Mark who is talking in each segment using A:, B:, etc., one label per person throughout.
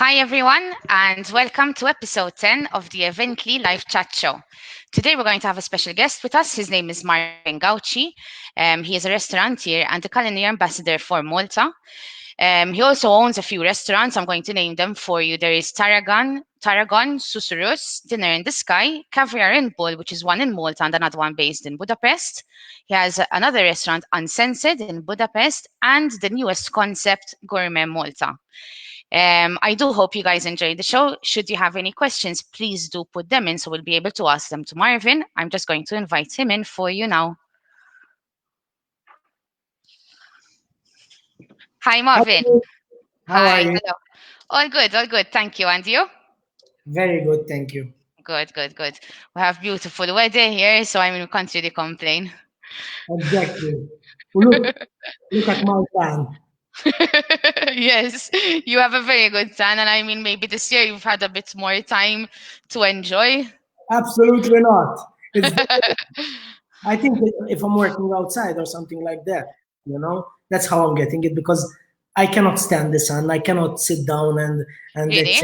A: Hi, everyone, and welcome to episode 10 of the Evently Live Chat Show. Today, we're going to have a special guest with us. His name is Marvin Gauci. He is a restaurateur and a culinary ambassador for Malta. He also owns a few restaurants. I'm going to name them for you. There is Tarragon, Susurrus, Dinner in the Sky, Caviar&Bull, which is one in Malta and another one based in Budapest. He has another restaurant, Uncensored, in Budapest, and the newest concept, Gourmet Malta. I do hope you guys enjoyed the show. Should you have any questions, please do put them in so we'll be able to ask them to Marvin. I'm just going to invite him in for you now. Hi, Marvin.
B: Hello, how are
A: Hi,
B: you?
A: hello. All good, all good. Thank you. And you?
B: Very good, thank you.
A: Good, good, good. We have beautiful weather here, so I mean, we can't really complain.
B: Exactly. Look at my fan.
A: Yes, you have a very good tan, and I mean, maybe this year you've had a bit more time to enjoy.
B: Absolutely not. It's I think that if I'm working outside or something like that, that's how I'm getting it because I cannot stand the sun. I cannot sit down and
A: Really?
B: let's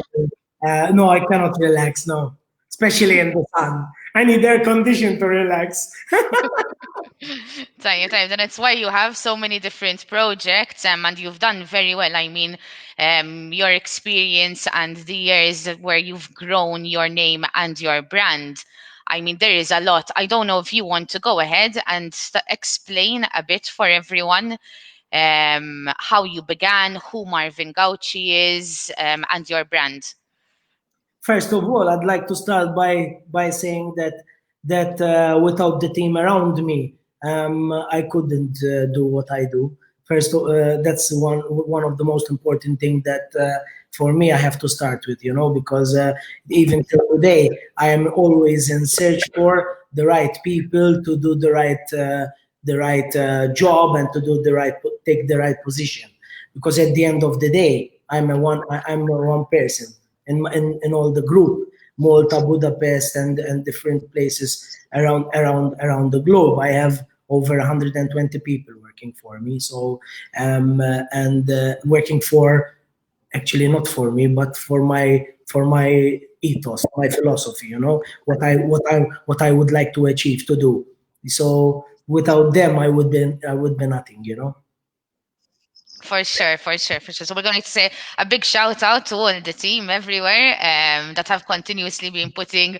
B: say, no, I cannot relax. No, especially in the sun. I need air condition to relax.
A: Time, time. And it's why you have so many different projects, and you've done very well. I mean, your experience and the years where you've grown your name and your brand. I mean, there is a lot. I don't know if you want to go ahead and explain a bit for everyone how you began, who Marvin Gauci is, and your brand.
B: First of all, I'd like to start by saying that without the team around me, I couldn't do what I do. That's one of the most important thing that for me I have to start with, because even till today I am always in search for the right people to do the right job and to do take the right position. Because at the end of the day, I'm a one person in all the group, Malta, Budapest, and different places around the globe. I have over 120 people working for me. So and working for actually not for me, but for my ethos, my philosophy. What I would like to achieve to do. So without them, I would be nothing.
A: For sure, for sure, for sure. So we're going to say a big shout out to all the team everywhere that have continuously been putting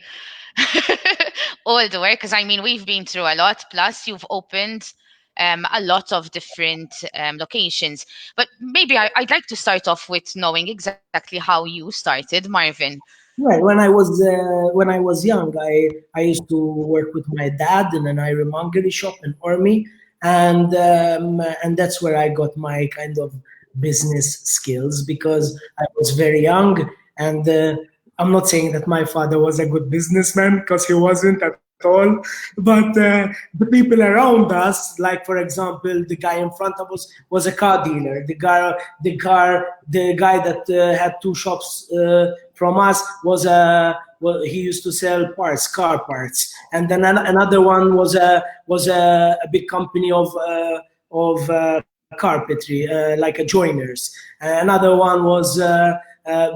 A: all the work. Because I mean, we've been through a lot. Plus, you've opened a lot of different locations. But maybe I'd like to start off with knowing exactly how you started, Marvin.
B: Right. When I was young, I used to work with my dad in an ironmongery shop in Ormy, and that's where I got my kind of business skills because I was very young, and I'm not saying that my father was a good businessman because he wasn't at all, but the people around us, like for example, the guy in front of us was a car dealer. The guy that had two shops from us was well, he used to sell car parts, and then another one was a big company of carpentry, like a joiners. Another one was a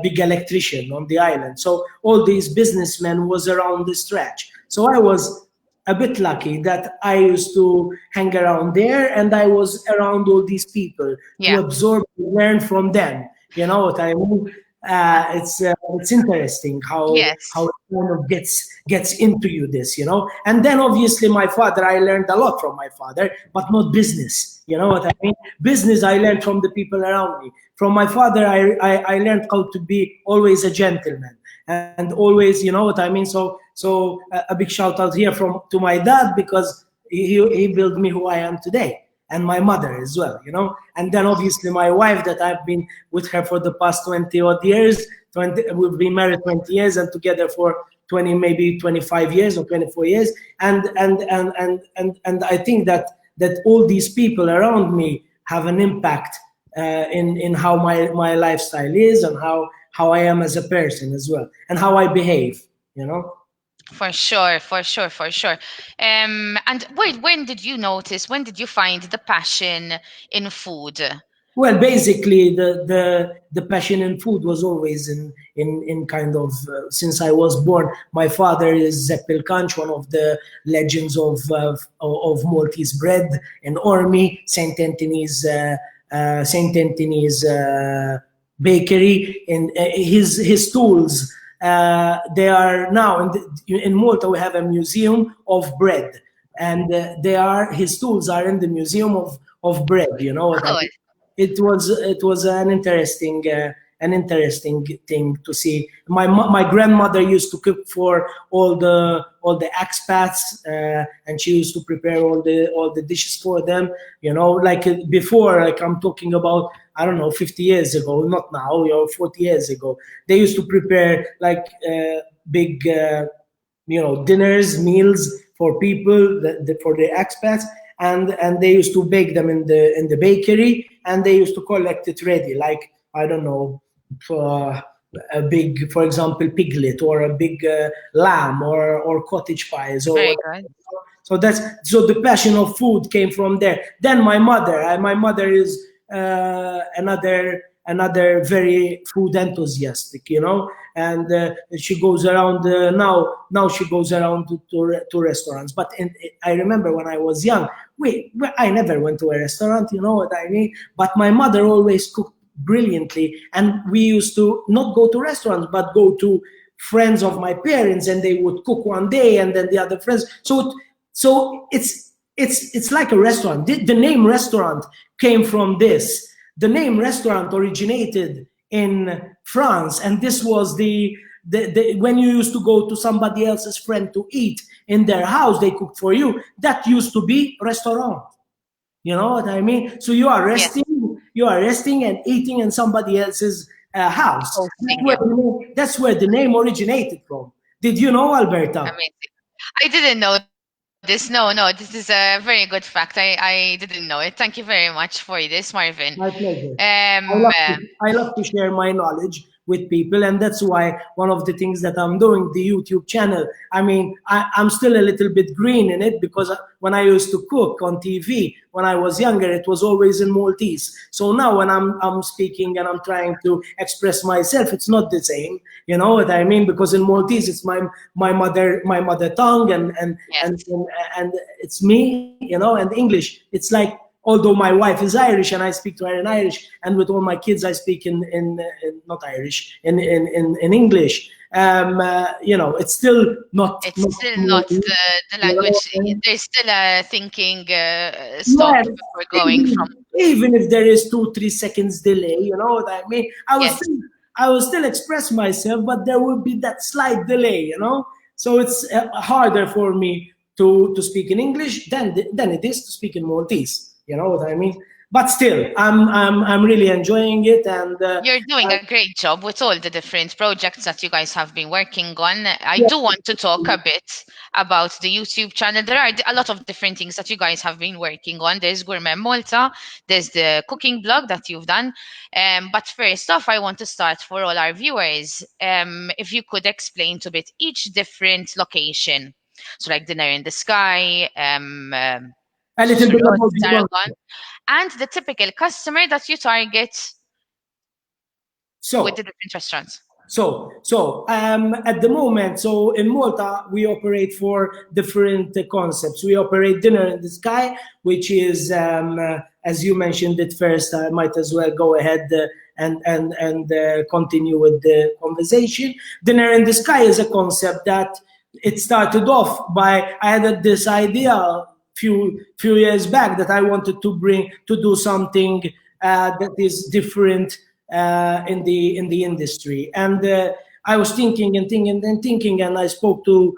B: big electrician on the island. So all these businessmen was around the stretch. So I was a bit lucky that I used to hang around there and I was around all these people to
A: Yeah.
B: absorb and learn from them. You know what I mean? It's interesting how
A: Yes.
B: it kind of gets into you this. And then obviously my father, I learned a lot from my father, but not business. You know what I mean? Business I learned from the people around me. From my father, I learned how to be always a gentleman and always, you know what I mean. So a big shout out here from to my dad because he built me who I am today, and my mother as well. And then obviously my wife that I've been with her for the past 20 odd years. 20, we've been married 20 years and together for 20, maybe 25 years or 24 years. And I think that all these people around me have an impact in how my lifestyle is and how I am as a person as well and how I behave.
A: For sure, for sure, for sure. And wait, when did you notice? When did you find the passion in food?
B: Well, basically, the passion in food was always in kind of since I was born. My father is Zep Pilkanch, one of the legends of Maltese bread in Ormy, Saint Anthony's bakery. And his tools, they are now in Malta. We have a museum of bread, and his tools are in the museum of bread. You know what I mean? It was an interesting thing to see. My grandmother used to cook for all the expats, and she used to prepare all the dishes for them. You know, like before, like I'm talking about, I don't know, 50 years ago, not now, or 40 years ago. They used to prepare like big, dinners, meals for people, for the expats. And they used to bake them in the bakery, and they used to collect it ready, like, I don't know, a big, for example, piglet, or a big lamb, or cottage pies, or
A: Very
B: whatever.
A: good.
B: So the passion of food came from there. Then my mother is another very food enthusiastic, and she goes around now she goes around to restaurants. But I remember when I was young, I never went to a restaurant, you know what I mean? But my mother always cooked brilliantly, and we used to not go to restaurants, but go to friends of my parents, and they would cook one day, and then the other friends. So it's like a restaurant. The name restaurant came from this. The name restaurant originated in France, and this was the when you used to go to somebody else's friend to eat in their house, they cooked for you. That used to be restaurant. You know what I mean? So you are resting, and eating in somebody else's house. That's where the name originated from. Did you know, Alberta?
A: Amazing. I didn't know this. No, this is a very good fact. I didn't know it. Thank you very much for this, Marvin.
B: My pleasure. I love to share my knowledge with people, and that's why one of the things that I'm doing, the YouTube channel. I mean, I'm still a little bit green in it, because when I used to cook on TV when I was younger, it was always in Maltese. So now when I'm speaking and I'm trying to express myself, it's not the same. You know what I mean? Because in Maltese, it's my mother tongue, and it's me, and English. It's like, although my wife is Irish and I speak to her in Irish, and with all my kids I speak in not Irish, in English. It's still not.
A: It's still not the language. There's still a thinking stop before going from.
B: Even if there is 2-3 seconds delay, you know what I mean? I will still express myself, but there will be that slight delay, So it's harder for me to speak in English than it is to speak in Maltese. You know what I mean? But still, I'm really enjoying it, and
A: you're doing a great job with all the different projects that you guys have been working on. I do want to talk a bit about the YouTube channel. There are a lot of different things that you guys have been working on. There's Gourmet Malta, there's the cooking blog that you've done. But first off, I want to start for all our viewers. If you could explain to bit each different location. So like Dinner in the Sky,
B: a little bit about
A: Tarragon, and the typical customer that you target with the different restaurants.
B: So at the moment, so in Malta, we operate for different concepts. We operate Dinner in the Sky, which is, as you mentioned it first, I might as well go ahead and continue with the conversation. Dinner in the Sky is a concept that it started off by, I had this idea few years back that I wanted to do something that is different in the industry, and I was thinking, and I spoke to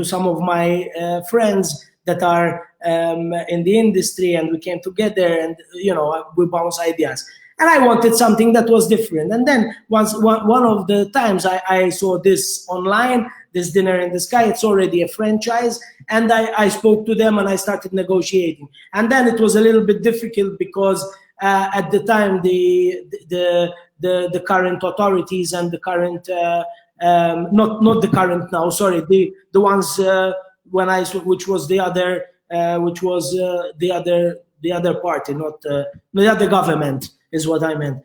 B: some of my friends that are in the industry, and we came together, and we bounced ideas. And I wanted something that was different. And then one of the times I saw this online, this Dinner in the Sky, it's already a franchise. And I spoke to them and I started negotiating. And then it was a little bit difficult because at the time the current authorities and the current not the current now, sorry, the ones which was the other the other party, not the other government is what I meant.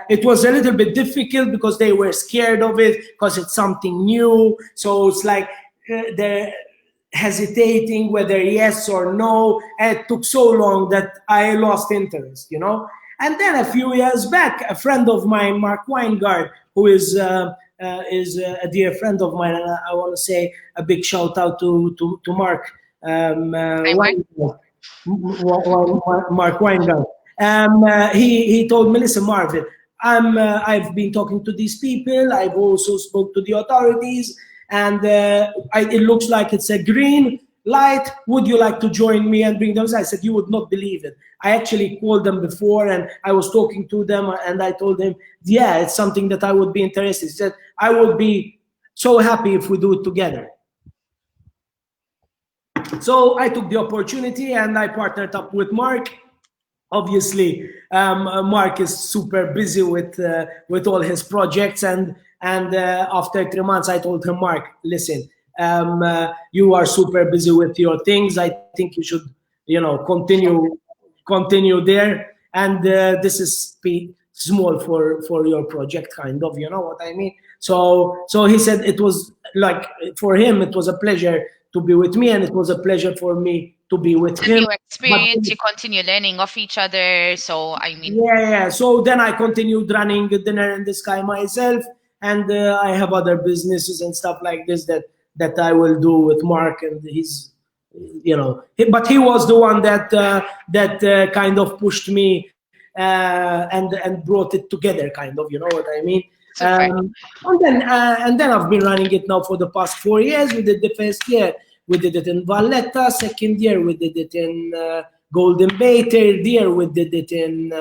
B: It was a little bit difficult because they were scared of it because it's something new. So it's like they're hesitating whether yes or no. And it took so long that I lost interest, you know. And then a few years back, a friend of mine, Mark Weingart, who is a dear friend of mine, and I want to say a big shout out to Mark. Mark Weingart. He told me, listen, Marvin, I've been talking to these people. I've also spoke to the authorities, and it looks like it's a green light. Would you like to join me and bring them? I said, you would not believe it. I actually called them before, and I was talking to them, and I told them, yeah, it's something that I would be interested in. He said, I would be so happy if we do it together. So I took the opportunity and I partnered up with Mark. Obviously, Mark is super busy with all his projects, and after 3 months, I told him, Mark, listen, you are super busy with your things. I think you should, continue there, and this is small for your project, kind of, you know what I mean? So he said it was like, for him, it was a pleasure to be with me, and it was a pleasure for me to be with him.
A: You experience, you continue learning of each other. So I mean,
B: yeah. So then I continued running Dinner in the Sky myself, and I have other businesses and stuff like this that I will do with Mark, and he's, but he was the one that kind of pushed me and brought it together, kind of, you know what I mean? And then I've been running it now for the past 4 years. We did the first year, we did it in Valletta. Second year, we did it in Golden Bay. Third year, we did it in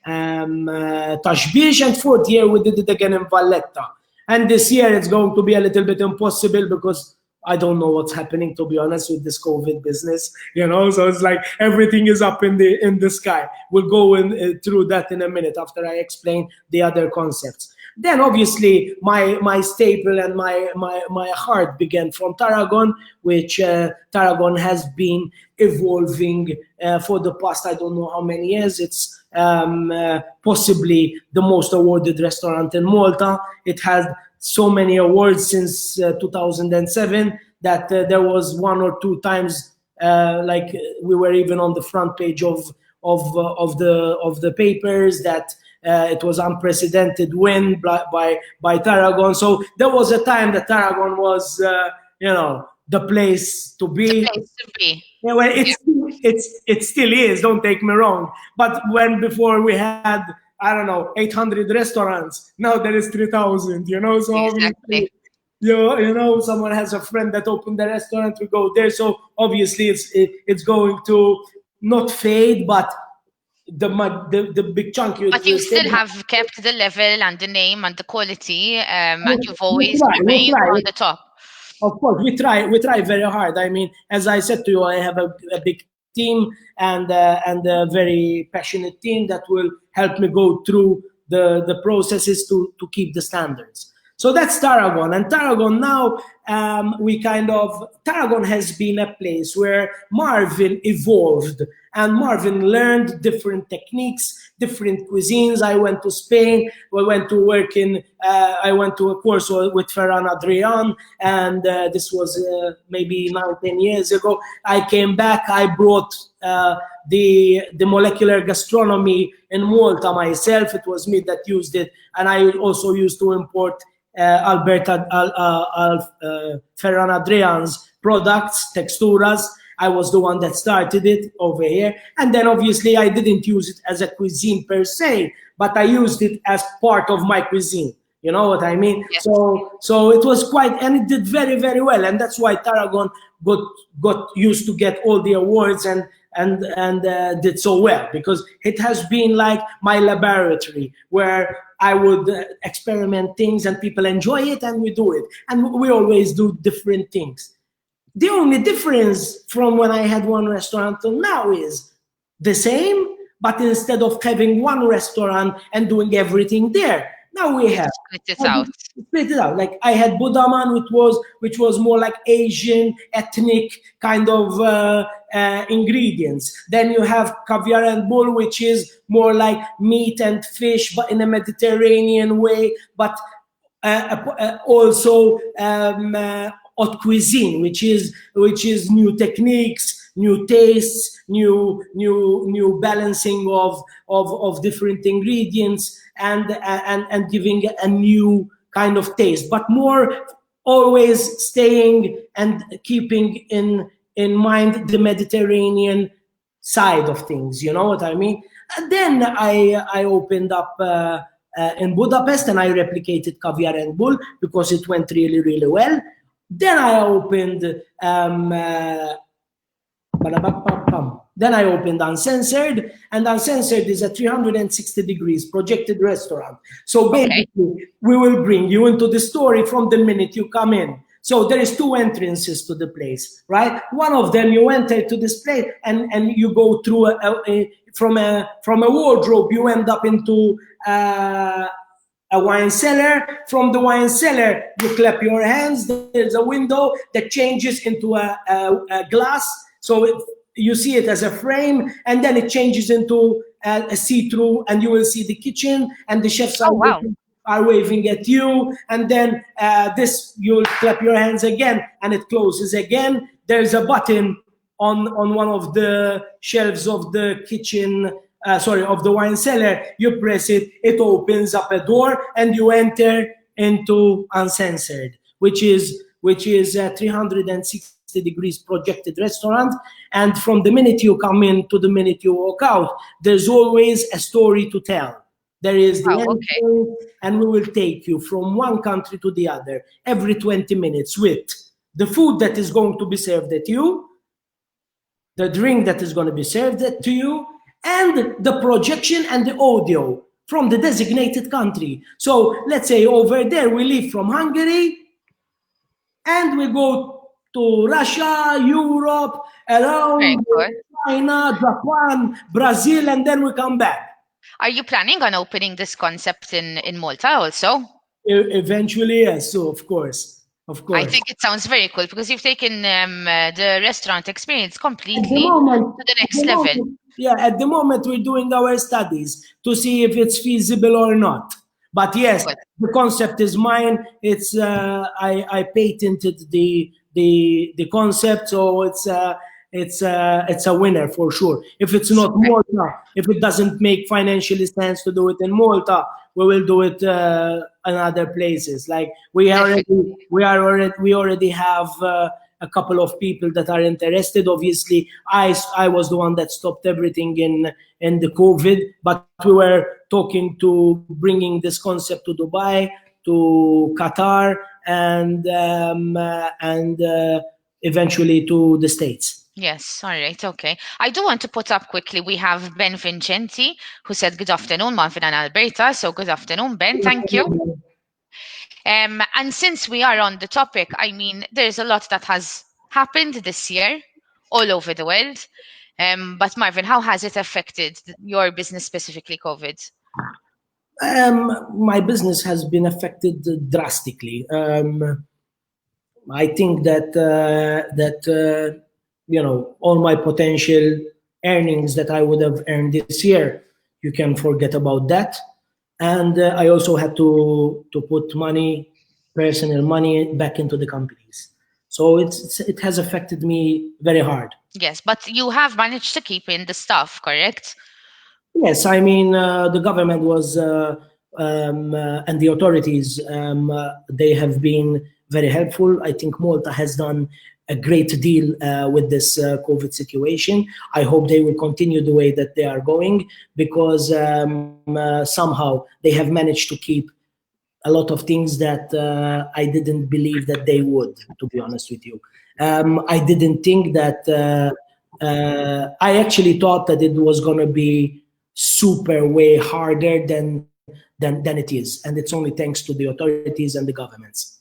B: Tashbish, and fourth year, we did it again in Valletta. And this year, it's going to be a little bit impossible because I don't know what's happening, to be honest, with this COVID business, so it's like everything is up in the sky. We'll go through that in a minute after I explain the other concepts. Then obviously my staple and my heart began from Tarragon, which Tarragon has been evolving for the past, I don't know how many years. It's possibly the most awarded restaurant in Malta. It has so many awards since 2007 that there was 1 or 2 times like we were even on the front page of the papers that it was unprecedented win by Tarragon. So there was a time that Tarragon was the place to be.
A: The place to be.
B: Yeah, well, it still is. Don't take me wrong. But before we had, I don't know, 800 restaurants. Now there is 3,000. So
A: exactly.
B: Someone has a friend that opened the restaurant. We go there. So obviously it's going to not fade, but the big chunk.
A: But you still have kept the level and the name and the quality, and you've always remained on the top.
B: Of course, we try very hard. I mean, as I said to you, I have a big team and a very passionate team that will help me go through the processes to keep the standards. So that's Tarragon. And Tarragon now, Tarragon has been a place where Marvin evolved, and Marvin learned different techniques, different cuisines. I went to Spain. I went to a course with Ferran Adrian, and this was maybe 9-10 years ago. I came back. I brought the molecular gastronomy in Malta myself. It was me that used it, and I also used to import Alberta Ferran Adrian's products, texturas. I was the one that started it over here. And then obviously I didn't use it as a cuisine per se, but I used it as part of my cuisine. You know what I mean? Yes. So it was and it did very, very well. And that's why Tarragon got used to get all the awards and did so well, because it has been like my laboratory where I would experiment things and people enjoy it and we do it. And we always do different things. The only difference from when I had one restaurant till now is the same, but instead of having one restaurant and doing everything there, now we have split it out. Like I had Budaman, which was more like Asian ethnic kind of ingredients. Then you have Caviar&Bull, which is more like meat and fish, but in a Mediterranean way, but also haute cuisine, which is new techniques, new tastes, new balancing of different ingredients, and giving a new kind of taste, but more always staying and keeping in mind the Mediterranean side of things. You know what I mean? And then I opened up in Budapest, and I replicated Caviar&Bull because it went really, really well. Then I opened Uncensored, and Uncensored is a 360 degrees projected restaurant. So basically, we will bring you into the story from the minute you come in. So there is 2 entrances to the place, right? One of them, you enter to this place, and you go through from a wardrobe, you end up into a wine cellar. From the wine cellar, you clap your hands. There's a window that changes into a glass. So you see it as a frame, and then it changes into a see-through, and you will see the kitchen, and the chefs are waving at you. And then you'll clap your hands again, and it closes again. There's a button on one of the shelves of the kitchen, of the wine cellar. You press it, it opens up a door, and you enter into Uncensored, which is a 360 degrees projected restaurant. And from the minute you come in to the minute you walk out, there's always a story to tell. There is the entrance, and we will take you from one country to the other every 20 minutes with the food that is going to be served at you, the drink that is going to be served to you, and the projection and the audio from the designated country. So let's say over there we leave from Hungary, and we go to Russia, Europe, around China, Japan, Brazil, and then we come back.
A: Are you planning on opening this concept in Malta also?
B: Eventually, yes. So of course.
A: I think it sounds very cool because you've taken the restaurant experience completely to the next level.
B: At the moment we're doing our studies to see if it's feasible or not. But yes, the concept is mine. It's I patented the concept, so it's a winner for sure. If it's not Malta, if it doesn't make financially sense to do it in Malta, we will do it in other places. Like we already have a couple of people that are interested. Obviously, I was the one that stopped everything in the COVID, but we were talking to bringing this concept to Dubai, to Qatar, and eventually to the States.
A: Yes, all right, okay. I do want to put up quickly, we have Ben Vincenti, who said good afternoon, Marvin and Alberta. So good afternoon, Ben, thank you. And since we are on the topic, I mean, there's a lot that has happened this year all over the world. But Marvin, how has it affected your business, specifically COVID?
B: My business has been affected drastically. I think that all my potential earnings that I would have earned this year, you can forget about that. And I also had to put personal money back into the companies. So it has affected me very hard.
A: Yes, but you have managed to keep in the staff, correct?
B: Yes, I mean, the government was, and the authorities, they have been very helpful. I think Malta has done a great deal with this COVID situation. I hope they will continue the way that they are going, because somehow they have managed to keep a lot of things that I didn't believe that they would, to be honest with you. I didn't think that, I actually thought that it was going to be super way harder than it is. And it's only thanks to the authorities and the governments.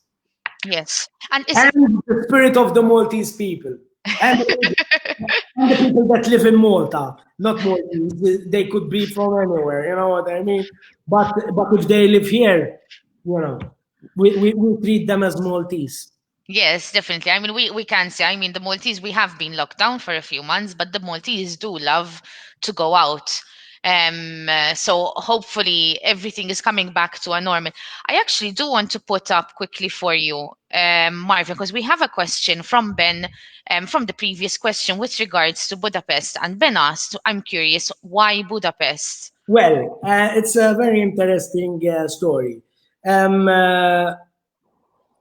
A: Yes.
B: And the spirit of the Maltese people. And the people that live in Malta. Not Maltese. They could be from anywhere, you know what I mean? But if they live here, we treat them as Maltese.
A: Yes, definitely. I mean, we can say, I mean, the Maltese, we have been locked down for a few months, but the Maltese do love to go out. So hopefully everything is coming back to a normal. I actually do want to put up quickly for you, Marvin, because we have a question from Ben, from the previous question with regards to Budapest. And Ben asked, I'm curious, why Budapest?
B: Well, it's a very interesting story. Um, uh,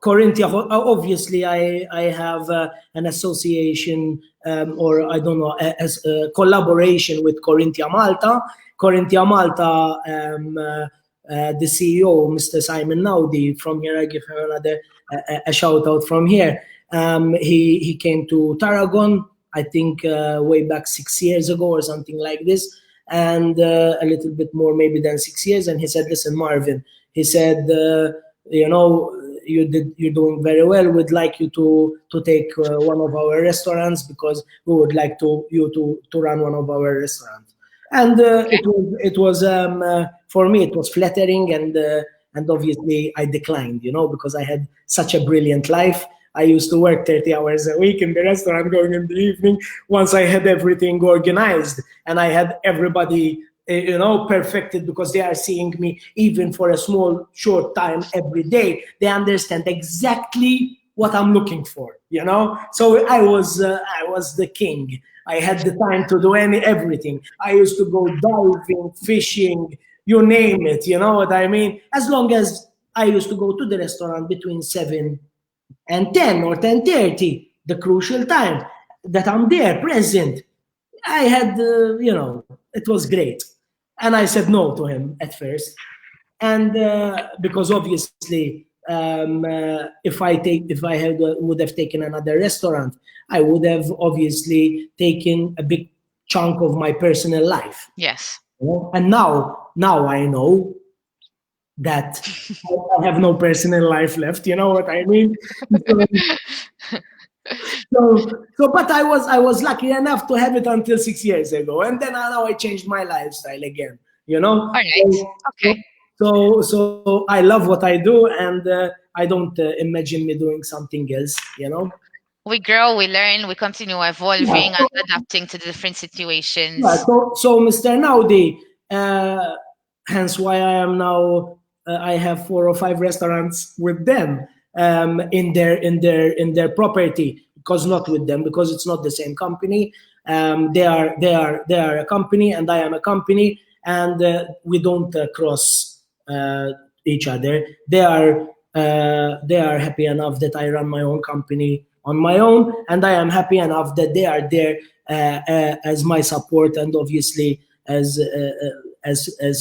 B: Corinthia, obviously, I have an association, or I don't know, a collaboration with Corinthia Malta. Corinthia Malta, the CEO, Mr. Simon Naudi, from here I give him another a shout out from here. He came to Tarragon, I think way back 6 years ago or something like this, and a little bit more maybe than 6 years. And he said, "Listen, Marvin," he said, "you know, you're doing very well. We'd like you to take one of our restaurants, because we would like you to run one of our restaurants." And it was for me, it was flattering, and obviously I declined, because I had such a brilliant life. I used to work 30 hours a week in the restaurant, going in the evening. Once I had everything organized and I had everybody perfected, because they are seeing me even for a small short time every day, they understand exactly what I'm looking for, so I was the king. I had the time to do everything. I used to go diving, fishing, you name it, you know what I mean? As long as I used to go to the restaurant between 7 and 10 or 10:30, the crucial time that I'm there present. I had, it was great. And I said no to him at first. And because obviously, if would have taken another restaurant, I would have obviously taken a big chunk of my personal life.
A: Yes.
B: And now I know that I have no personal life left. You know what I mean? But I was lucky enough to have it until 6 years ago, and then now I changed my lifestyle again.
A: All right. Okay.
B: So I love what I do, and I don't imagine me doing something else.
A: We grow, we learn, we continue evolving and adapting to the different situations.
B: Yeah, so Mr. Naudi, hence why I am now. I have 4 or 5 restaurants with them in their property, because not with them, because it's not the same company. They are a company, and I am a company, and we don't cross each other. They are happy enough that I run my own company on my own, and I am happy enough that they are there as my support, and obviously as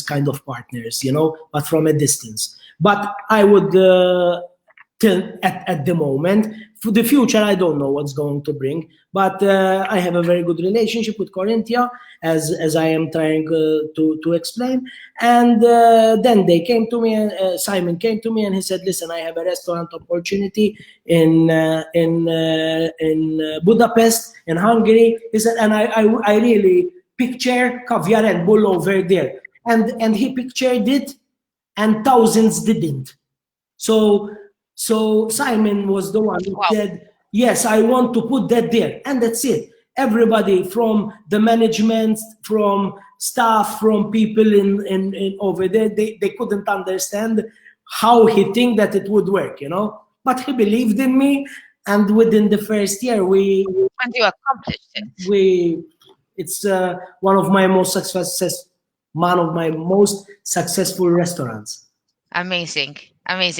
B: kind of partners, but from a distance. But I would till at the moment. For the future, I don't know what's going to bring, but I have a very good relationship with Corinthia, as I am trying to explain. And then they came to me, Simon came to me, and he said, "Listen, I have a restaurant opportunity in Budapest, in Hungary." He said, and I really picture Caviar&Bull over there, and he pictured it, and thousands didn't. So Simon was the one who said, "Yes, I want to put that there," and that's it. Everybody, from the management, from staff, from people in over there, they couldn't understand how he think that it would work, But he believed in me, and within the first year,
A: and you accomplished it.
B: It's one of my most successful restaurants.
A: Amazing.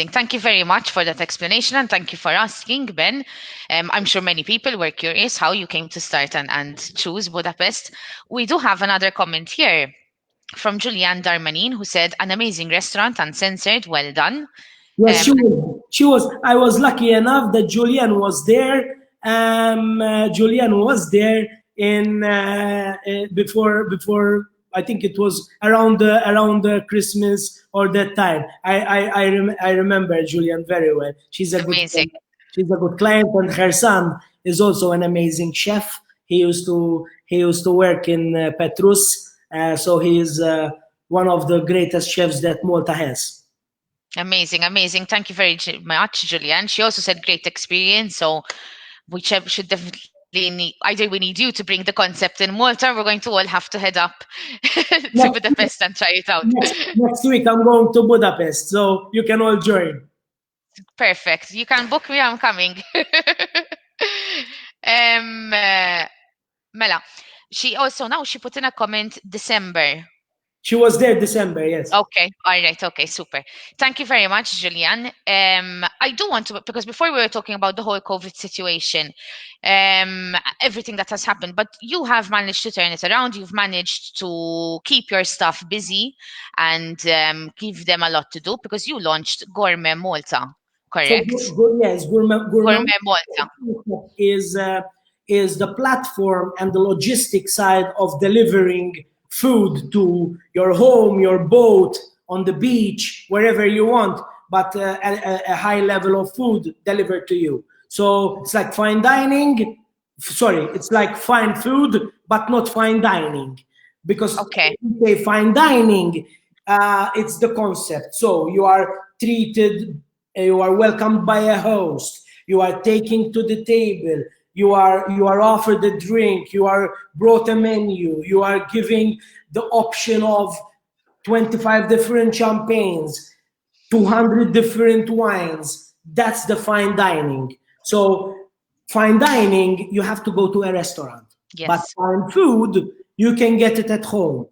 A: Thank you very much for that explanation, and thank you for asking, Ben. I'm sure many people were curious how you came to start and choose Budapest. We do have another comment here from Julianne Darmanin, who said, "An amazing restaurant, Uncensored, well done."
B: Yes, she was. I was lucky enough that Julianne was there. Julianne was there in before. I think it was around Christmas or that time. I remember Julianne very well. She's a good client, and her son is also an amazing chef. He used to work in Petrus, so he is one of the greatest chefs that Malta has.
A: Amazing, amazing. Thank you very much, Julianne. She also said great experience. So we should definitely need, either we need you to bring the concept in Malta, we're going to all have to head up to
B: Next,
A: Budapest and try it out.
B: next week I'm going to Budapest, so you can all join.
A: Perfect. You can book me, I'm coming. Mela, she also, now she put in a comment December.
B: She was there December, yes.
A: Okay, all right, okay, super. Thank you very much, Julianne. I do want to, because before we were talking about the whole COVID situation, everything that has happened, but you have managed to turn it around. You've managed to keep your staff busy and give them a lot to do, because you launched Gourmet Malta, correct?
B: So, yes, Gourmet
A: Malta
B: is the platform and the logistic side of delivering food to your home, your boat, on the beach, wherever you want, but a high level of food delivered to you. So it's like fine dining. Sorry, it's like fine food, but not fine dining. Because
A: okay,
B: they fine dining, it's the concept. So you are treated, you are welcomed by a host, you are taken to the table, you are offered a drink, you are brought a menu, you are giving the option of 25 different champagnes, 200 different wines. That's the fine dining. So fine dining, you have to go to a restaurant.
A: yes.
B: But fine food, you can get it at home.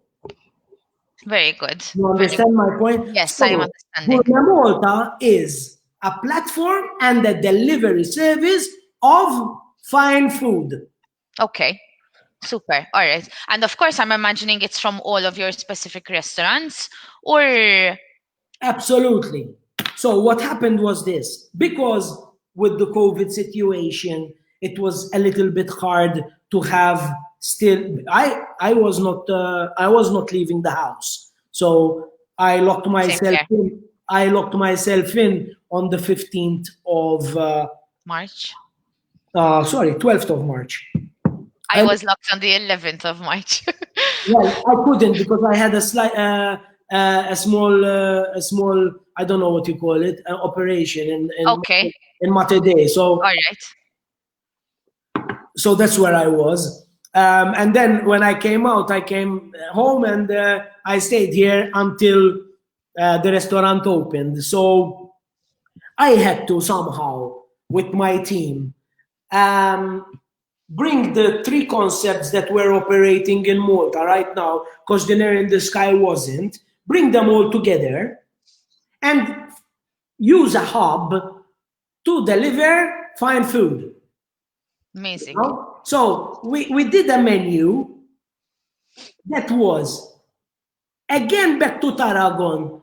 A: Very good.
B: You understand my point?
A: Yes, I am understanding.
B: Gourmet Malta is a platform and a delivery service of fine food.
A: Okay, super. All right. And of course, I'm imagining it's from all of your specific restaurants, or?
B: Absolutely. So what happened was this, because with the COVID situation, it was a little bit hard to have still, I was not leaving the house. So I locked myself in. I locked myself in on the 15th of
A: March.
B: 12th of March.
A: I was locked on the 11th of March.
B: Well, I couldn't because I had a small, I don't know what you call it, operation in Mater Dei. So,
A: all right.
B: So that's where I was. And then when I came out, I came home and I stayed here until the restaurant opened. So I had to somehow, with my team, bring the three concepts that we're operating in Malta right now, because Dinner in the Sky wasn't, bring them all together and use a hub to deliver fine food.
A: Amazing.
B: You know? So we did a menu that was, again, back to Tarragon,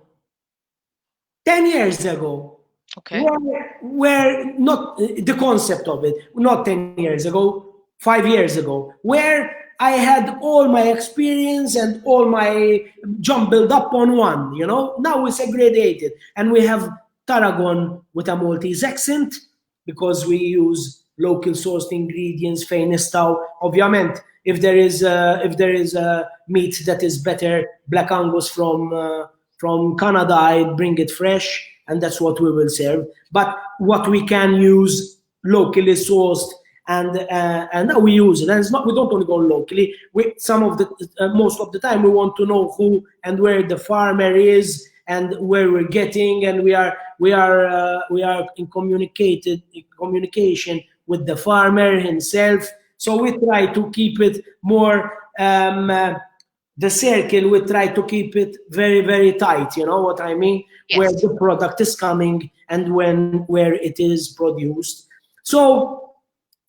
B: 10 years ago.
A: Okay.
B: Where not the concept of it, not 10 years ago, 5 years ago, where I had all my experience and all my jumbled up on one, you know. Now we segregated and we have Tarragon with a Maltese accent because we use local sourced ingredients, Feinistau. Obviously, if there is a meat that is better, Black Angus from Canada, I bring it fresh. And that's what we will serve. But what we can use locally sourced, and now we use it. And it's not, we don't only go locally. Most of the time we want to know who and where the farmer is and where we're getting, and we are in communication with the farmer himself. So we try to keep it more. The circle, we try to keep it very, very tight. You know what I mean? Yes. Where the product is coming and where it is produced. So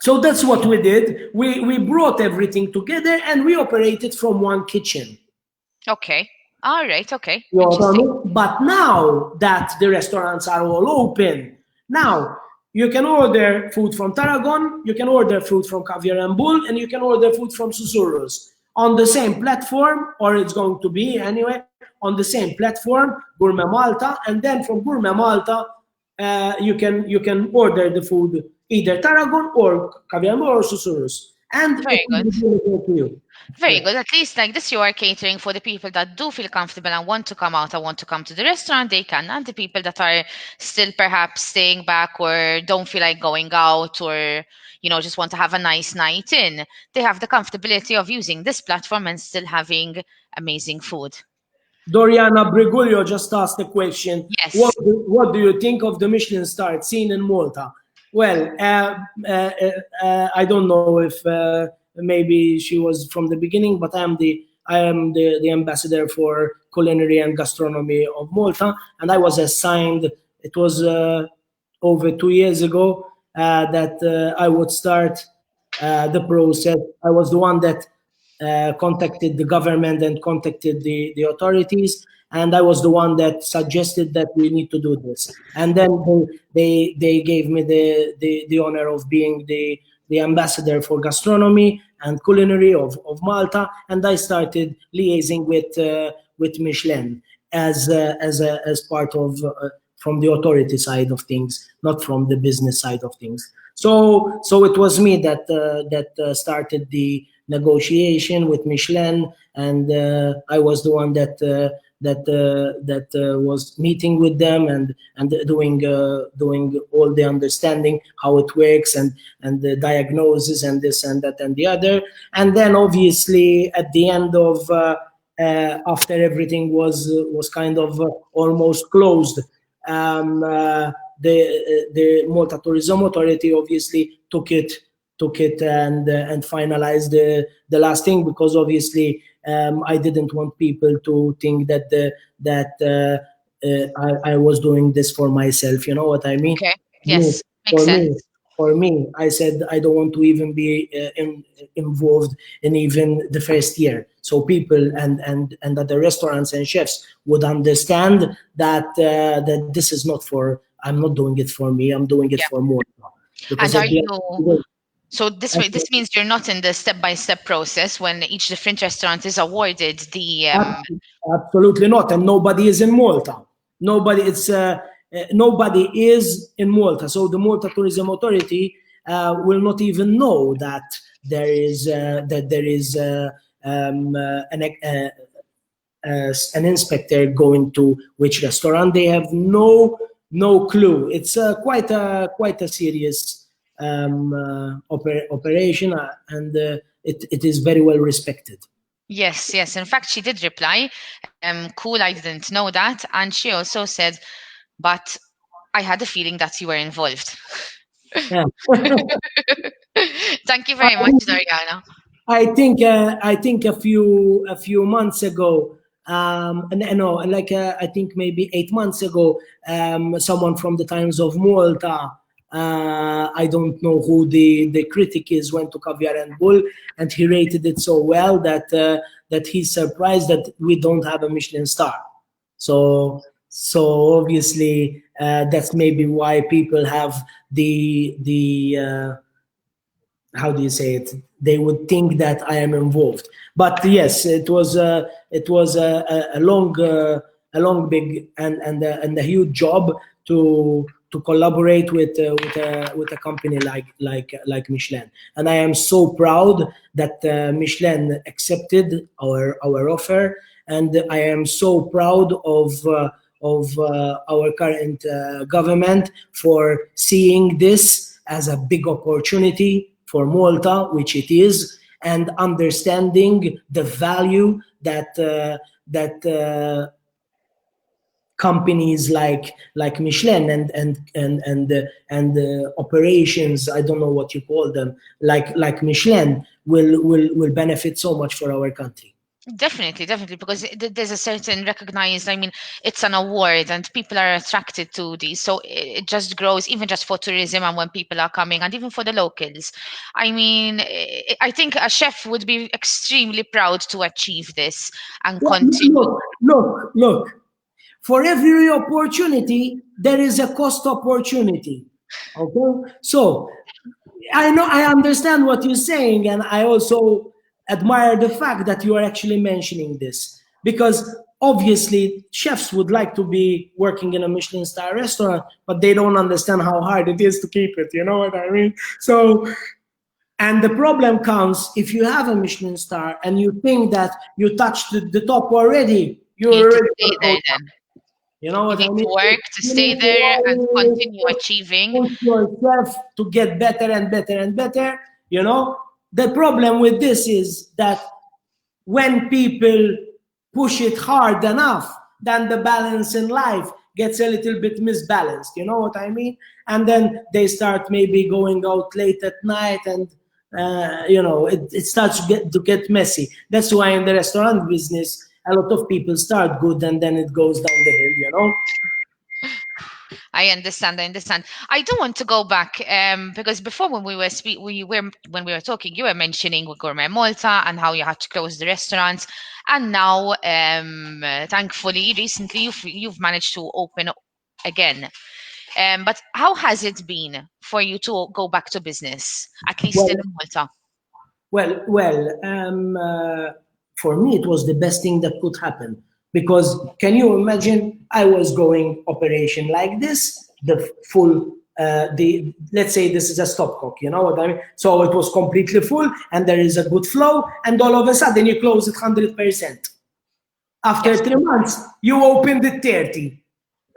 B: that's what we did. We brought everything together and we operated from one kitchen.
A: Okay. All right. Okay.
B: You know what I mean? But now that the restaurants are all open, now you can order food from Tarragon, you can order food from Caviar&Bull, and you can order food from Susurrus on the same platform, or it's going to be anyway on the same platform, Gourmet Malta, and then from Gourmet Malta, you can order the food either Tarragon or Caviar&Bull or Susurrus, and
A: Very good.
B: to you.
A: Very
B: Yeah.
A: good. At least like this, you are catering for the people that do feel comfortable and want to come out and want to come to the restaurant, they can. And the people that are still perhaps staying back or don't feel like going out or, just want to have a nice night in, they have the comfortability of using this platform and still having amazing food.
B: Doriana Brigulio just asked a question.
A: Yes.
B: What do you think of the Michelin star scene in Malta? Well, I don't know if maybe she was from the beginning, but I am the ambassador for culinary and gastronomy of Malta, and I was assigned. It was over 2 years ago that I would start the process. I was the one that contacted the government and contacted the authorities, and I was the one that suggested that we need to do this. And then they gave me the honor of being the ambassador for gastronomy and culinary of Malta, and I started liaising with Michelin as part of from the authority side of things, not from the business side of things. So it was me that started the negotiation with Michelin, and I was the one that was meeting with them and doing all the understanding how it works and the diagnosis and this and that and the other. And then obviously at the end of after everything was kind of almost closed, the Malta Tourism Authority obviously took it and finalized the last thing, because obviously I didn't want people to think that I was doing this for myself. You know what I mean?
A: Okay.
B: Me,
A: Yes. Makes
B: for
A: sense.
B: me, for me, I said I don't want to even be involved in even the first year. So people and other restaurants and chefs would understand that this is not for. I'm not doing it for me. I'm doing it
A: Yeah.
B: for more.
A: And
B: Because
A: are
B: at the end
A: you
B: of the day,
A: so this means you're not in the step-by-step process when each different restaurant is awarded the
B: absolutely not, and nobody is in Malta. Nobody is in Malta. So the Malta Tourism Authority will not even know that there is an inspector going to which restaurant. They have no clue. It's quite a serious operation, and it is very well respected.
A: Yes, yes. In fact, she did reply, cool, I didn't know that. And she also said, but I had a feeling that you were involved.
B: Yeah.
A: Thank you very much, Doriana.
B: I think a few months ago, and no, like I think maybe 8 months ago, someone from the Times of Malta, I don't know who the critic is, went to Caviar&Bull, and he rated it so well that he's surprised that we don't have a Michelin star. So obviously that's maybe why people have the how do you say it? They would think that I am involved. But yes, it was a long, big and a huge job to collaborate with a company like Michelin. And I am so proud that Michelin accepted our offer, and I am so proud of our current government for seeing this as a big opportunity for Malta, which it is, and understanding the value that companies like Michelin and operations, I don't know what you call them, like Michelin will benefit so much for our country.
A: Definitely, because there's a certain recognized, I mean, it's an award and people are attracted to these. So it just grows, even just for tourism and when people are coming and even for the locals. I mean, I think a chef would be extremely proud to achieve this and
B: Well,
A: continue.
B: look. For every opportunity, there is a cost opportunity. Okay? So I understand what you're saying, and I also admire the fact that you are actually mentioning this, because obviously chefs would like to be working in a Michelin star restaurant, but they don't understand how hard it is to keep it. You know what I mean? So And the problem comes if you have a Michelin star and you think that you touched the top already,
A: You
B: you're
A: need to
B: already
A: stay
B: going to go
A: there
B: down.
A: then.
B: You know
A: You
B: what I
A: need
B: mean?
A: to work to
B: You
A: stay
B: need to
A: there and
B: always
A: continue achieving.
B: push yourself to get better and better and better. You know, the problem with this is that when people push it hard enough, then the balance in life gets a little bit misbalanced. You know what I mean? And then they start maybe going out late at night, and you know, it starts to get messy. That's why in the restaurant business, a lot of people start good and then it goes down the hill. You know.
A: I understand. I understand. I do want to go back because before when when we were talking, you were mentioning with Gourmet Malta and how you had to close the restaurants, and now thankfully recently you've managed to open again. But how has it been for you to go back to business, at least
B: Well,
A: in Malta?
B: For me, it was the best thing that could happen because can you imagine? I was going operation like this, the full, let's say this is a stopcock, you know what I mean? So it was completely full and there is a good flow, and all of a sudden you close it 100%. After
A: Yes.
B: 3 months, you opened it 30.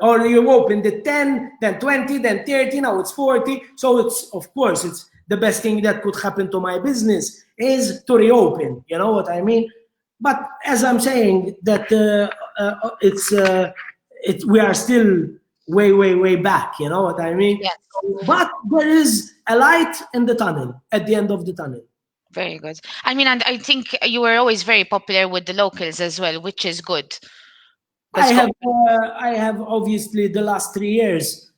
B: Or you opened it 10, then 20, then 30, now it's 40. So it's, of course, it's the best thing that could happen to my business is to reopen. You know what I mean? But as I'm saying, that we are still way back. You know what I mean?
A: Yes.
B: But there is a light in the tunnel at the end of the tunnel.
A: Very good. I mean, and I think you were always very popular with the locals as well, which is good.
B: I have obviously the last 3 years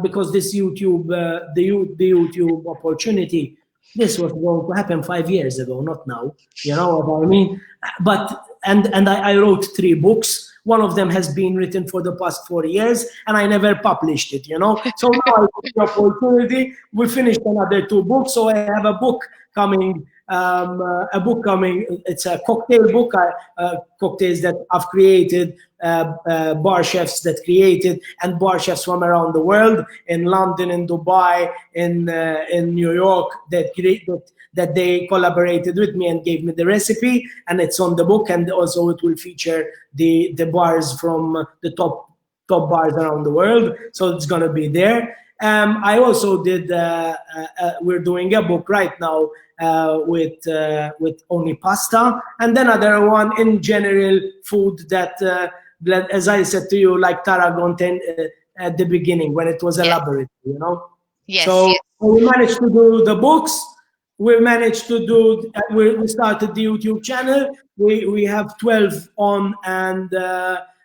B: because this YouTube, the YouTube opportunity, this was going to happen 5 years ago, not now. You know what I mean? But I wrote 3 books. One of them has been written for the past 4 years, and I never published it. You know, so now I have the opportunity. We finished another 2 books, so I have a book coming. It's a cocktail book. Cocktails that I've created, bar chefs that created, and bar chefs from around the world, in London, in Dubai, in New York, that they collaborated with me and gave me the recipe, and it's on the book. And also it will feature the bars from the top bars around the world, so it's gonna be there. I also did. We're doing a book right now with only pasta, and then another one in general food that, as I said to you, like Tarragon at the beginning when it was a laboratory, you know.
A: Yes.
B: So we managed to do the books. We managed to do. We started the YouTube channel. We have 12 on, and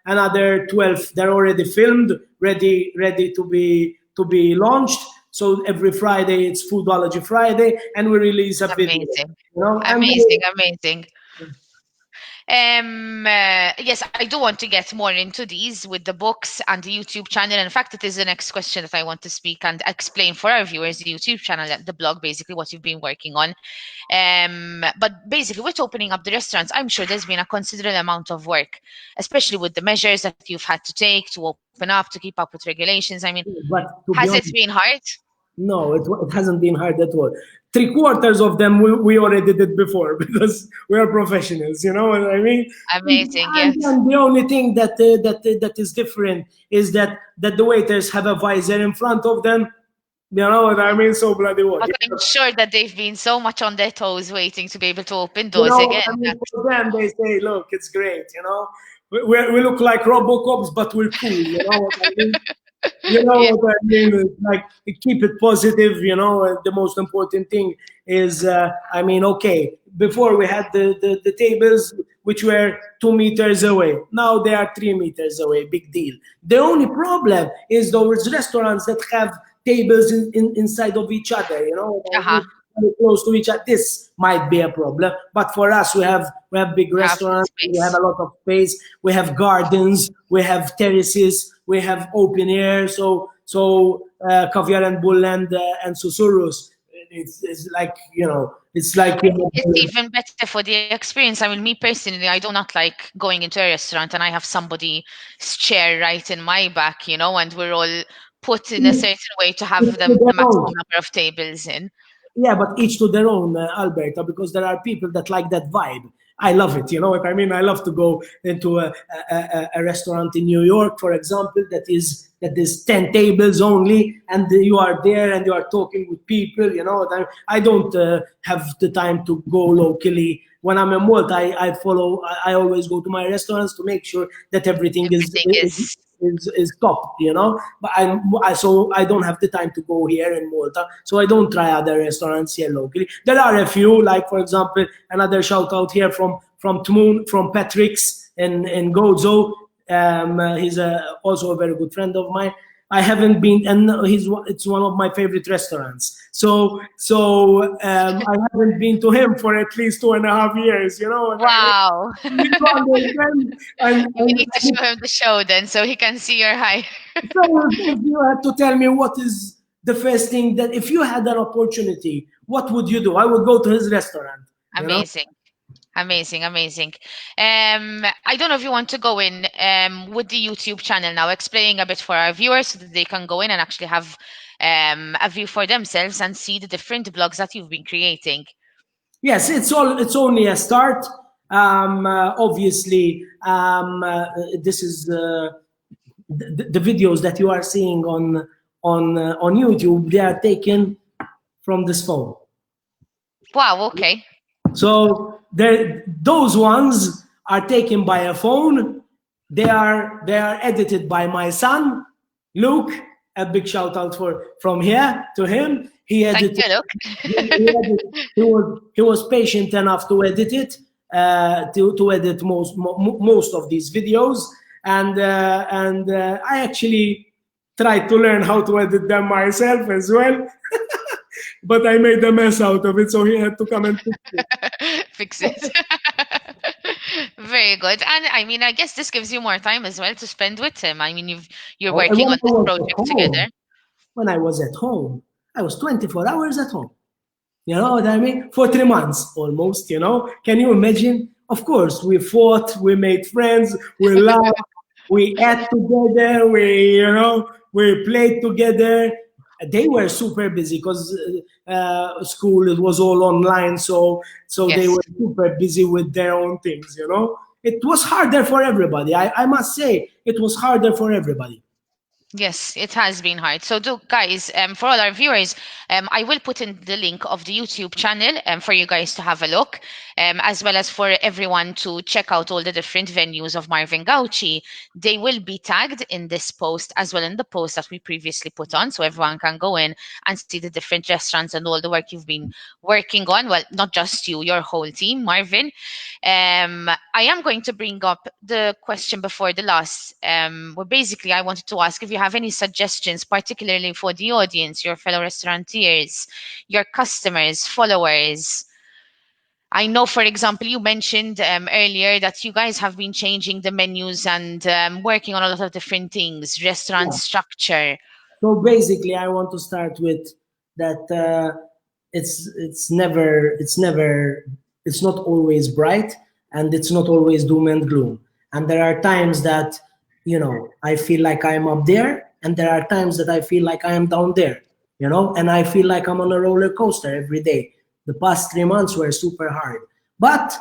B: another 12 they're already filmed, ready to be launched. So every Friday it's Foodology Friday, and we release a video.
A: Amazing.
B: You know?
A: Amazing. Yes, I do want to get more into these with the books and the YouTube channel. In fact, it is the next question that I want to speak and explain for our viewers, the YouTube channel, the blog, basically what you've been working on. But basically, with opening up the restaurants, I'm sure there's been a considerable amount of work, especially with the measures that you've had to take to open up, to keep up with regulations. I mean, has it been hard?
B: No, it hasn't been hard at all. 3/4 of them we already did before because we are professionals. You know what I mean?
A: Amazing. Yes.
B: And the only thing that is different is that the waiters have a visor in front of them. You know what I mean? So bloody what?
A: But I'm sure that they've been so much on their toes waiting to be able to open doors again.
B: I mean, for them, they say, "Look, it's great." You know, we look like RoboCops, but we're cool. You know what I mean? You know what I mean? It's like, keep it positive. You know, the most important thing is, okay. Before we had the tables which were 2 meters away. Now they are 3 meters away. Big deal. The only problem is those restaurants that have tables inside of each other. You know, close to each other. This might be a problem, but for us, we have big restaurants. We have a lot of space. We have gardens. We have terraces. We have open air. So Caviar&Bull and Susurrus. It's like, you know, it's like,
A: it's even better for the experience. I mean, me personally, I do not like going into a restaurant and I have somebody's chair right in my back, you know, and we're all put in a certain way to have the maximum number of tables in.
B: Yeah, but each to their own, Alberta, because there are people that like that vibe. I love it. You know what I mean? I love to go into a restaurant in New York, for example, that is 10 tables only, and you are there and you are talking with people. You know what I mean? I don't have the time to go locally. When I'm in Malta, I always go to my restaurants to make sure that everything
A: Everything is
B: is top, you know. But so I don't have the time to go here in Malta, so I don't try other restaurants here locally. There are a few, like for example, another shout out here from Tmoon, from Patrick's in Gozo. He's also a very good friend of mine. I haven't been, and it's one of my favorite restaurants. So I haven't been to him for at least 2.5 years. You know.
A: wow.
B: And
A: We need to show him the show then, so he can see your high.
B: so if you had to tell me what is the first thing that if you had an opportunity, what would you do? I would go to his restaurant.
A: Amazing. Amazing, amazing. I don't know if you want to go in with the YouTube channel now, explaining a bit for our viewers so that they can go in and actually have a view for themselves and see the different blogs that you've been creating.
B: Yes, it's only a start. Obviously, this is the videos that you are seeing on YouTube. They are taken from this phone.
A: Wow. Okay.
B: So those ones are taken by a phone. They are edited by my son, Luke. A big shout out from here to him. He edited.
A: Thank you, Luke.
B: He was patient enough to edit it, to edit most of these videos, and I actually tried to learn how to edit them myself as well. But I made a mess out of it, so he had to come and fix it.
A: Fix it. Very good. And I mean, I guess this gives you more time as well to spend with him. I mean, you're working on this project together.
B: When I was at home, I was 24 hours at home. You know what I mean? For 3 months almost, you know? Can you imagine? Of course, we fought, we made friends, we laughed, we ate together, we played together. They were super busy because school, it was all online, so yes. They were super busy with their own things, you know. It was harder for everybody. I must say, it was harder for everybody.
A: Yes, it has been hard. So, guys, for all our viewers, I will put in the link of the YouTube channel for you guys to have a look, as well as for everyone to check out all the different venues of Marvin Gauci. They will be tagged in this post as well in the post that we previously put on, so everyone can go in and see the different restaurants and all the work you've been working on. Well, not just you, your whole team, Marvin. I am going to bring up the question before the last, where basically I wanted to ask if you have any suggestions, particularly for the audience, your fellow restaurateurs, your customers, followers. I know, for example, you mentioned earlier that you guys have been changing the menus and working on a lot of different things, restaurant structure.
B: So basically, I want to start with that it's not always bright, and it's not always doom and gloom. And there are times that, you know, I feel like I'm up there, and there are times that I feel like I am down there, you know, and I feel like I'm on a roller coaster every day. The past 3 months were super hard, but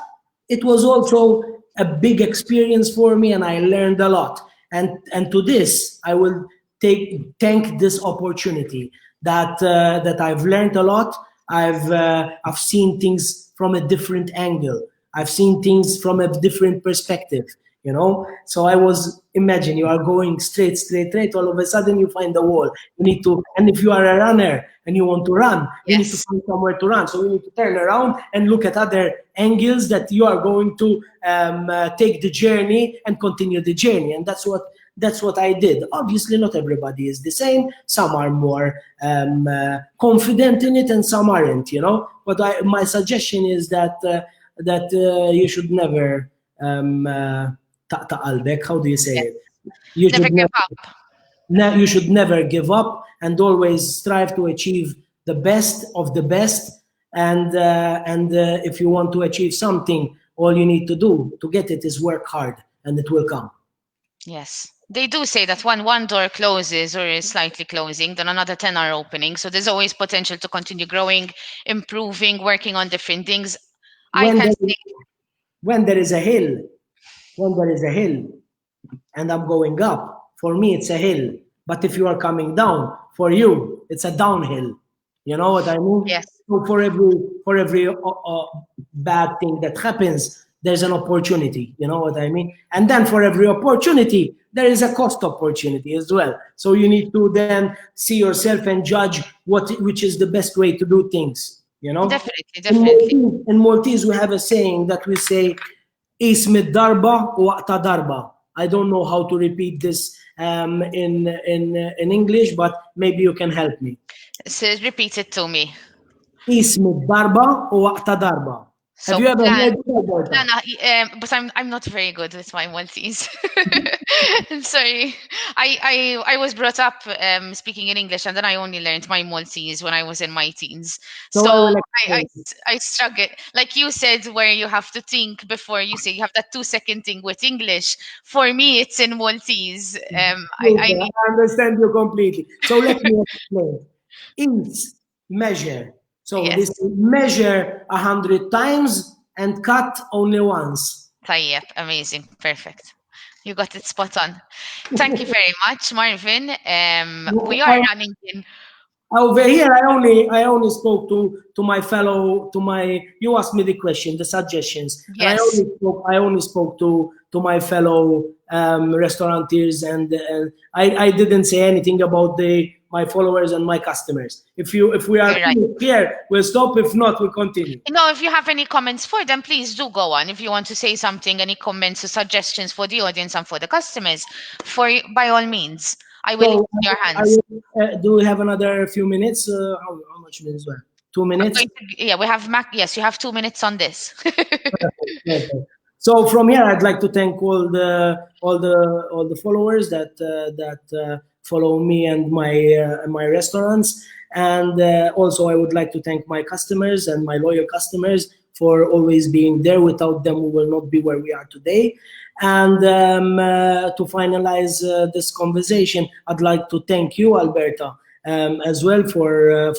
B: it was also a big experience for me, and I learned a lot. And to this, I will thank this opportunity that I've learned a lot. I've seen things from a different angle. I've seen things from a different perspective, you know. So imagine you are going straight. All of a sudden you find a wall. You need to, and if you are a runner and you want to run, you need to find somewhere to run. So you need to turn around and look at other angles that you are going to take the journey and continue the journey. And that's what I did. Obviously, not everybody is the same. Some are more confident in it, and some aren't, you know. But my suggestion is that you should never taqalbek. How do you say it? You
A: never give up.
B: You should never give up, and always strive to achieve the best of the best. And if you want to achieve something, all you need to do to get it is work hard, and it will come.
A: Yes. They do say that when one door closes or is slightly closing, then another 10 are opening. So there's always potential to continue growing, improving, working on different things. I
B: When
A: can
B: there,
A: say,
B: when there is a hill, when there is a hill, and I'm going up, for me it's a hill. But if you are coming down, for you it's a downhill. You know what I mean?
A: yes,
B: So for every bad thing that happens, there's an opportunity. You know what I mean? And then for every opportunity, there is a cost opportunity as well. So you need to then see yourself and judge which is the best way to do things. You know?
A: definitely, definitely.
B: In Maltese we have a saying that we say اسم الضربة وقت ضربة. I don't know how to repeat this in English, but maybe you can help me.
A: So repeat it to me.
B: اسم الضربة ووقت ضربة. Have
A: So
B: you ever
A: plan.
B: heard it, Alberta?
A: But I'm not very good with my Maltese. I'm sorry. I was brought up speaking in English, and then I only learned my Maltese when I was in my teens.
B: So I
A: So
B: will
A: I I,
B: explain.
A: I struggle. Like you said, where you have to think before you say, you have that 2 second thing with English. For me, it's in Maltese. I
B: Super,
A: need.
B: I understand you completely. So let me explain. Is measure. So
A: Yes.
B: this measure 100 times and cut only once.
A: Tayyip, amazing, perfect. You got it spot on. Thank you very much, Marvin. We are
B: I,
A: running in.
B: Over here, I only spoke to my fellow to my. You asked me the question, the suggestions, and
A: Yes,
B: I only spoke to my fellow restaurateurs, and I didn't say anything about my followers and my customers. If we are
A: you're right.
B: here, we'll stop. If not, we'll continue.
A: If you have any comments for them, please do go on. If you want to say something, any comments or suggestions for the audience and for the customers, by all means, I will leave
B: So,
A: it in your hands.
B: do we have another few minutes? How much minutes? Were? 2 minutes.
A: Yeah, we have Mac. Yes, you have 2 minutes on this.
B: Perfect. So from here, I'd like to thank all the followers that follow me and my restaurants, and also I would like to thank my customers and my loyal customers for always being there. Without them, we will not be where we are today. And to finalize this conversation, I'd like to thank you, Alberta, as well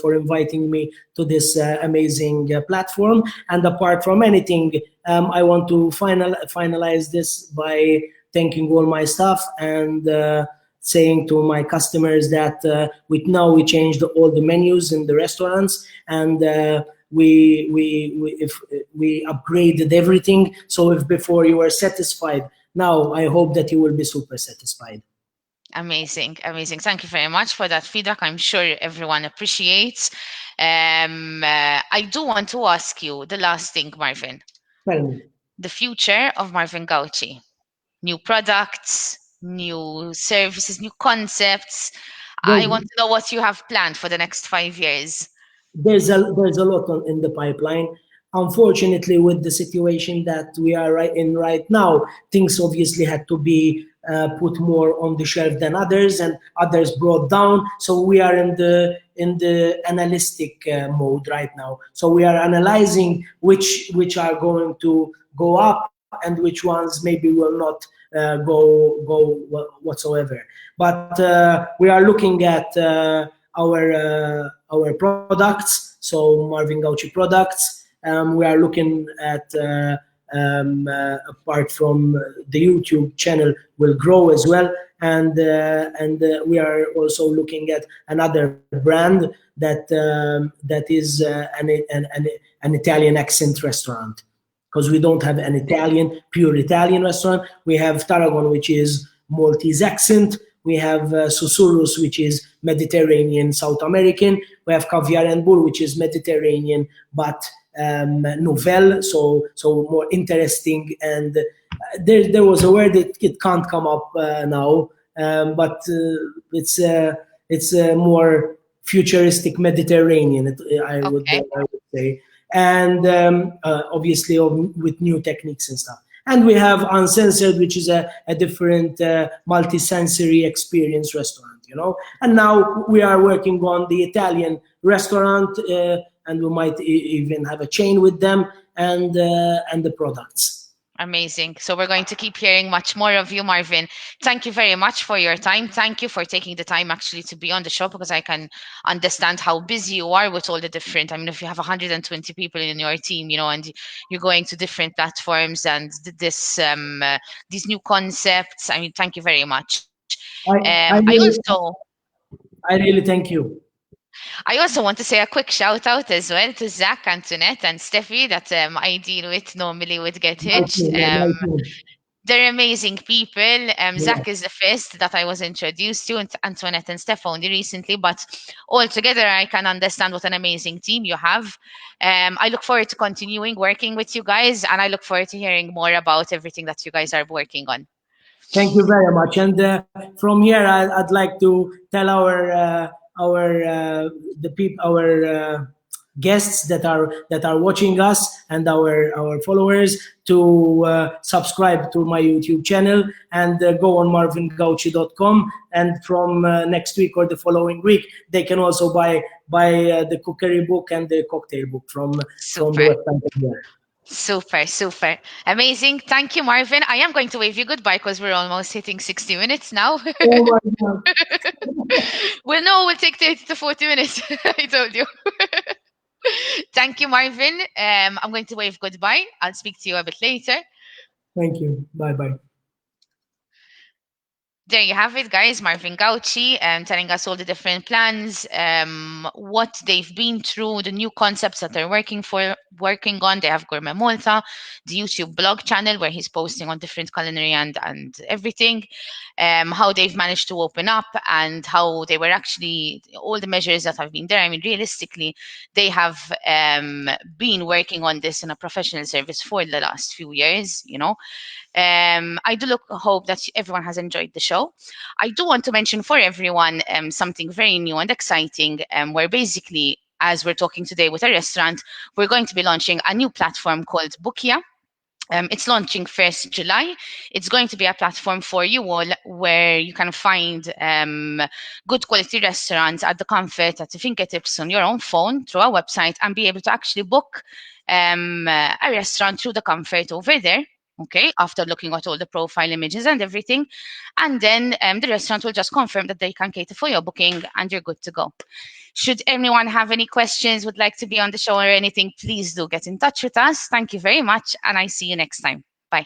B: for inviting me to this amazing platform. And apart from anything, I want to finalize this by thanking all my staff and saying to my customers that we changed all the menus in the restaurants, and we upgraded everything. So if before you were satisfied, now I hope that you will be super satisfied.
A: Amazing, amazing. Thank you very much for that feedback. I'm sure everyone appreciates. I do want to ask you the last thing, Marvin.
B: Tell me.
A: The future of Marvin Gauci. New products, new services, new concepts. I
B: There's
A: want to know what you have planned for the next 5 years.
B: there's a lot in the pipeline. Unfortunately, with the situation that we are in right now, things obviously had to be put more on the shelf than others, and others brought down. So we are in the analytic mode right now. So we are analyzing which are going to go up and which ones maybe will not go whatsoever. But we are looking at our products, so Marvin Gauci products. We are looking at apart from the YouTube channel will grow as well, and we are also looking at another brand that is an Italian accent restaurant, because we don't have an pure Italian restaurant. We have Tarragon, which is Maltese accent. We have Susurrus, which is Mediterranean, South American. We have Caviar&Bull, which is Mediterranean, but nouvelle, so more interesting. And there was a word that it can't come up now, but it's more futuristic Mediterranean, I would say. And obviously with new techniques and stuff. And we have Uncensored, which is a different multi-sensory experience restaurant, And now we are working on the Italian restaurant, and we might even have a chain with them, and the products.
A: Amazing. So we're going to keep hearing much more of you, Marvin. Thank you very much for your time. Thank you for taking the time actually to be on the show, because I can understand how busy you are with all the different. I mean, if you have 120 people in your team, and you're going to different platforms and these new concepts. I mean, thank you very much.
B: I,
A: I
B: I really,
A: also
B: I really thank you.
A: I also want to say a quick shout out as well to Zach, Antoinette, and Steffi that I deal with normally with Get
B: My
A: Hitch.
B: team, my team.
A: They're amazing people.
B: Yeah.
A: Zach is the first that I was introduced to, and Antoinette and Steph only recently. But altogether, I can understand what an amazing team you have. I look forward to continuing working with you guys, and I look forward to hearing more about everything that you guys are working on.
B: Thank you very much. And from here, I'd like to tell our guests that are watching us, and our followers, to subscribe to my YouTube channel, and go on marvingauci.com. And from next week or the following week, they can also buy the cookery book and the cocktail book from the
A: Super.
B: website there.
A: Super, super. Amazing. Thank you, Marvin. I am going to wave you goodbye because we're almost hitting 60 minutes now.
B: Oh my God.
A: Well, no, we'll take 30 to 40 minutes. I told you. Thank you, Marvin. I'm going to wave goodbye. I'll speak to you a bit later.
B: Thank you. Bye bye.
A: There you have it, guys. Marvin Gauci telling us all the different plans, what they've been through, the new concepts that they're working on. They have Gourmet Malta, the YouTube blog channel where he's posting on different culinary and everything, how they've managed to open up, and how they were actually all the measures that have been there. I mean, realistically, they have been working on this in a professional service for the last few years, I do hope that everyone has enjoyed the show. I do want to mention for everyone something very new and exciting, where basically, as we're talking today with a restaurant, we're going to be launching a new platform called Bookia. It's launching 1st July. It's going to be a platform for you all where you can find good quality restaurants at the comfort at your fingertips on your own phone through our website, and be able to actually book a restaurant through the comfort over there. Okay, after looking at all the profile images and everything. And then the restaurant will just confirm that they can cater for your booking and you're good to go. Should anyone have any questions, would like to be on the show or anything, please do get in touch with us. Thank you very much, and I see you next time. Bye.